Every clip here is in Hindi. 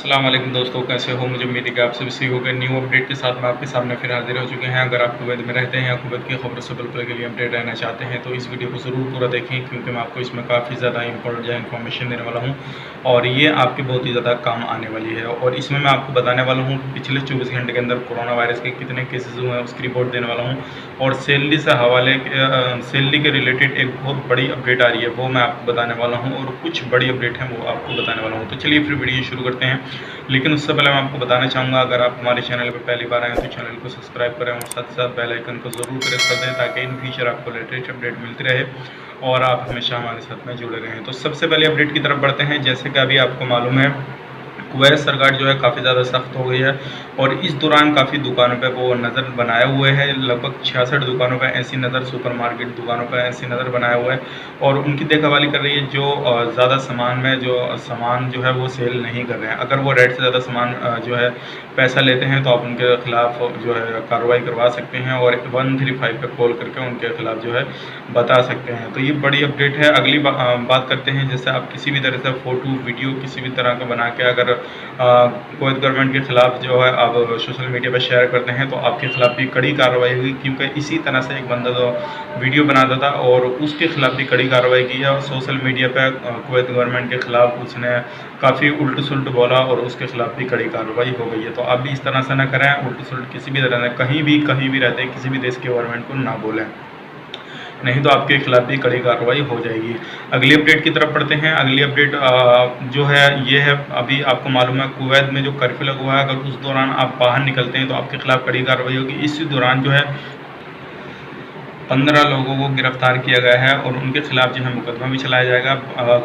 अस्सलाम वालेकुम दोस्तों, कैसे हो? मुझे उम्मीद है कि आप सभी सही हो गए। न्यू अपडेट के साथ मैं आपके सामने फिर हाजिर हो चुके हैं। अगर आप कुवैत में रहते हैं या कुवैत की खबरों से पल के लिए अपडेट रहना चाहते हैं तो इस वीडियो को ज़रूर पूरा देखें, क्योंकि मैं आपको इसमें काफ़ी ज़्यादा इंपॉर्टेंट जो इन्फॉर्मेशन देने वाला हूँ और ये आपके बहुत ही ज़्यादा काम आने वाली है। और इसमें मैं आपको बताने वाला हूँ पिछले 24 घंटे के अंदर कोरोना वायरस के कितने केसेज हुए हैं उसकी रिपोर्ट देने वाला हूँ। और सैलरी से हवाले सैलरी के रिलेटेड एक बहुत बड़ी अपडेट आ रही है, वो मैं आपको बताने वाला हूँ। और कुछ बड़ी अपडेट है वो आपको बताने वाला हूँ। तो चलिए फिर वीडियो शुरू करते हैं। लेकिन उससे पहले मैं आपको बताना चाहूँगा, अगर आप हमारे चैनल पर पहली बार आए तो चैनल को सब्सक्राइब करें और साथ ही साथ बेल आइकन को ज़रूर प्रेस कर दें, ताकि इन फ्यूचर आपको लेटेस्ट अपडेट मिलती रहे और आप हमेशा हमारे साथ में जुड़े रहें। तो सबसे पहले अपडेट की तरफ बढ़ते हैं। जैसे कि अभी आपको मालूम है, कुवैत सरकार जो है काफ़ी ज़्यादा सख्त हो गई है और इस दौरान काफ़ी दुकानों पे वो नज़र बनाए हुए हैं। लगभग 66 दुकानों पे ऐसी नज़र, सुपरमार्केट दुकानों पे ऐसी नज़र बनाए हुए हैं और उनकी देखभाली कर रही है जो ज़्यादा सामान में जो सामान जो है वो सेल नहीं कर रहे हैं। अगर वो रेट से ज़्यादा सामान जो है पैसा लेते हैं तो आप उनके खिलाफ जो है कार्रवाई करवा सकते हैं और 135 पे कॉल करके उनके खिलाफ जो है बता सकते हैं। तो ये बड़ी अपडेट है। अगली बात करते हैं, जैसे आप किसी भी तरह से फ़ोटो वीडियो किसी भी तरह का बना के अगर कुवैत गवर्नमेंट के ख़िलाफ़ जो है आप सोशल मीडिया पर शेयर करते हैं तो आपके ख़िलाफ़ भी कड़ी कार्रवाई हुई, क्योंकि इसी तरह से एक बंदा जो वीडियो बनाता था और उसके ख़िलाफ़ भी कड़ी कार्रवाई की है। और सोशल मीडिया पर कुवैत गवर्नमेंट के ख़िलाफ़ उसने काफ़ी उल्ट सुलट बोला और उसके ख़िलाफ़ भी कड़ी कार्रवाई हो गई है। तो आप भी इस तरह से ना करें, उल्ट सुलट किसी भी तरह से कहीं भी रहते किसी भी देश के गवर्नमेंट को ना बोलें, नहीं तो आपके खिलाफ भी कड़ी कार्रवाई हो जाएगी। अगली अपडेट की तरफ पढ़ते हैं। अगली अपडेट जो है ये है, अभी आपको मालूम है कुवैत में जो कर्फ्यू लगा हुआ है, अगर उस दौरान आप बाहर निकलते हैं तो आपके खिलाफ कड़ी कार्रवाई होगी। इसी दौरान जो है 15 लोगों को गिरफ्तार किया गया है और उनके खिलाफ जो है मुकदमा भी चलाया जाएगा,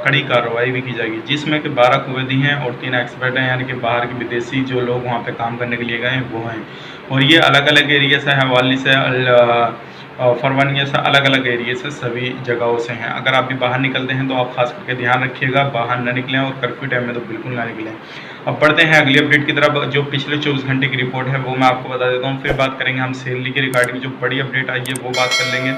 कड़ी कार्रवाई भी की जाएगी, जिसमें कि 12 कुवैती हैं और 3 एक्सपर्ट हैं, यानी कि बाहर के विदेशी जो लोग वहाँ पे काम करने के लिए गए हैं वो हैं। और ये अलग अलग एरिया से हैं, वाली से फरवानिया से, अलग अलग एरिया से सभी जगहों से हैं। अगर आप भी बाहर निकलते हैं तो आप खास करके ध्यान रखिएगा, बाहर न निकलें और कर्फ्यू टाइम में तो बिल्कुल ना निकलें। अब बढ़ते हैं अगली अपडेट की तरफ। जो पिछले 24 घंटे की रिपोर्ट है वो मैं आपको बता देता हूँ, फिर बात करेंगे हम सैलरी के रिगार्डिंग जो बड़ी अपडेट आई है वो बात कर लेंगे।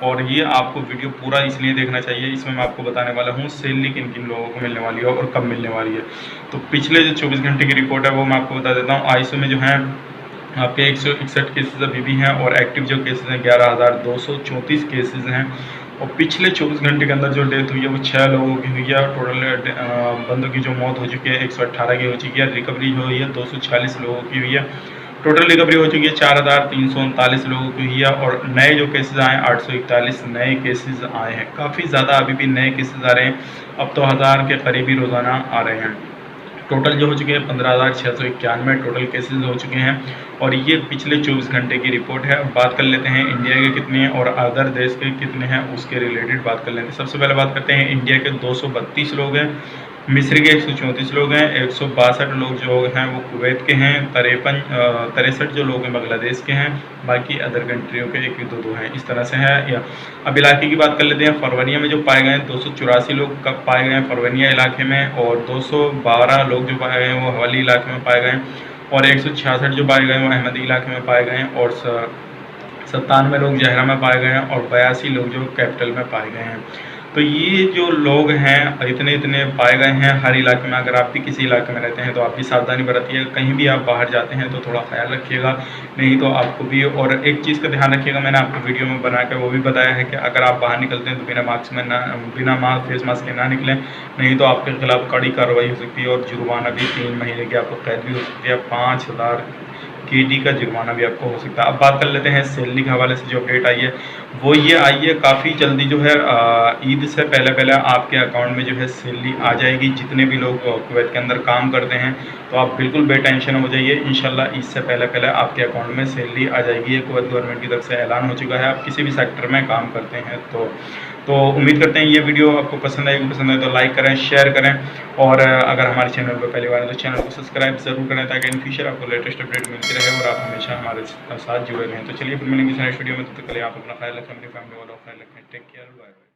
और ये आपको वीडियो पूरा इसलिए देखना चाहिए, इसमें मैं आपको बताने वाला हूँ सैलरी किन किन लोगों को मिलने वाली है और कब मिलने वाली है। तो पिछले जो 24 घंटे की रिपोर्ट है वो मैं आपको बता देता हूँ। आईसीयू में जो है आपके 161 केसेज अभी भी हैं और एक्टिव जो केसेज हैं 11,234 केसेज हैं। और पिछले 24 घंटे के अंदर जो डेथ हुई है वो 6 लोगों की हुई है। टोटल बंदों की जो मौत हो चुकी है 118 की हो चुकी है। रिकवरी जो हुई है 246 लोगों की हुई है। टोटल रिकवरी हो चुकी है 4,339 लोगों की हुई है। और नए जो केसेज आए 841 नए केसेज आए हैं। काफ़ी ज़्यादा अभी भी नए केसेज आ रहे हैं, अब तो 1000 के करीबी रोज़ाना आ रहे हैं। टोटल जो हो चुके हैं 15,691 टोटल केसेस हो चुके हैं और ये पिछले 24 घंटे की रिपोर्ट है। अब बात कर लेते हैं इंडिया के कितने हैं और अदर देश के कितने हैं, उसके रिलेटेड बात कर लेते हैं। सबसे पहले बात करते हैं इंडिया के 232 लोग हैं, मिस्र के 134 लोग हैं, 162 लोग जो हैं वो कुवैत के हैं, 63 जो लोग हैं बांग्लादेश के हैं, बाकी अदर कंट्रियों के 1-2 हैं, इस तरह से है। या अब इलाके की बात कर लेते हैं। फरवनिया में जो पाए गए हैं 284 लोग कब पाए गए हैं फरवनिया इलाके में, और 212 लोग जो पाए गए हैं वो हवाली इलाके में पाए गए हैं, और 166 जो पाए गए हैं वो अहमदी इलाके में पाए गए हैं, और 97 लोग जहरा में पाए गए हैं, और 82 लोग जो कैपिटल में पाए गए हैं। तो ये जो लोग हैं इतने पाए गए हैं हर इलाके में। अगर आप भी किसी इलाके में रहते हैं तो आप भी सावधानी बरतिएगा, कहीं भी आप बाहर जाते हैं तो थोड़ा ख्याल रखिएगा, नहीं तो आपको भी। और एक चीज़ का ध्यान रखिएगा, मैंने आपको वीडियो में बना के वो भी बताया है कि अगर आप बाहर निकलते हैं तो बिना फेस मास्क के ना निकलें, नहीं तो आपके खिलाफ कड़ी कार्रवाई हो सकती है और जुर्माना भी 3 महीने की आपको कैद भी हो सकती है, 5,000 KD का जुर्माना भी आपको हो सकता है। अब बात कर लेते हैं सैलरी के हवाले से जो अपडेट आई है वो ये आई है, काफ़ी जल्दी जो है ईद से पहले आपके अकाउंट में जो है सैलरी आ जाएगी। जितने भी लोग कुवैत के अंदर काम करते हैं तो आप बिल्कुल बेटेंशन हो जाइए, इंशाल्लाह ईद से पहले आपके अकाउंट में सैलरी आ जाएगी। ये कुवैत गवर्नमेंट की तरफ से ऐलान हो चुका है। आप किसी भी सेक्टर में काम करते हैं तो उम्मीद करते हैं ये वीडियो आपको पसंद आए तो लाइक करें, शेयर करें, और अगर हमारे चैनल पर पहली बार है तो चैनल को सब्सक्राइब ज़रूर करें, ताकि इन फ्यूचर आपको लेटेस्ट अपडेट मिलती रहे और आप हमेशा हमारे साथ जुड़े रहें। तो चलिए फिर मिलेंगे नेक्स्ट वीडियो में, तब तक के लिए आप अपना ख्याल रखें, अपनी फैमिली वालों का ख्याल रखें। Take care, bye bye.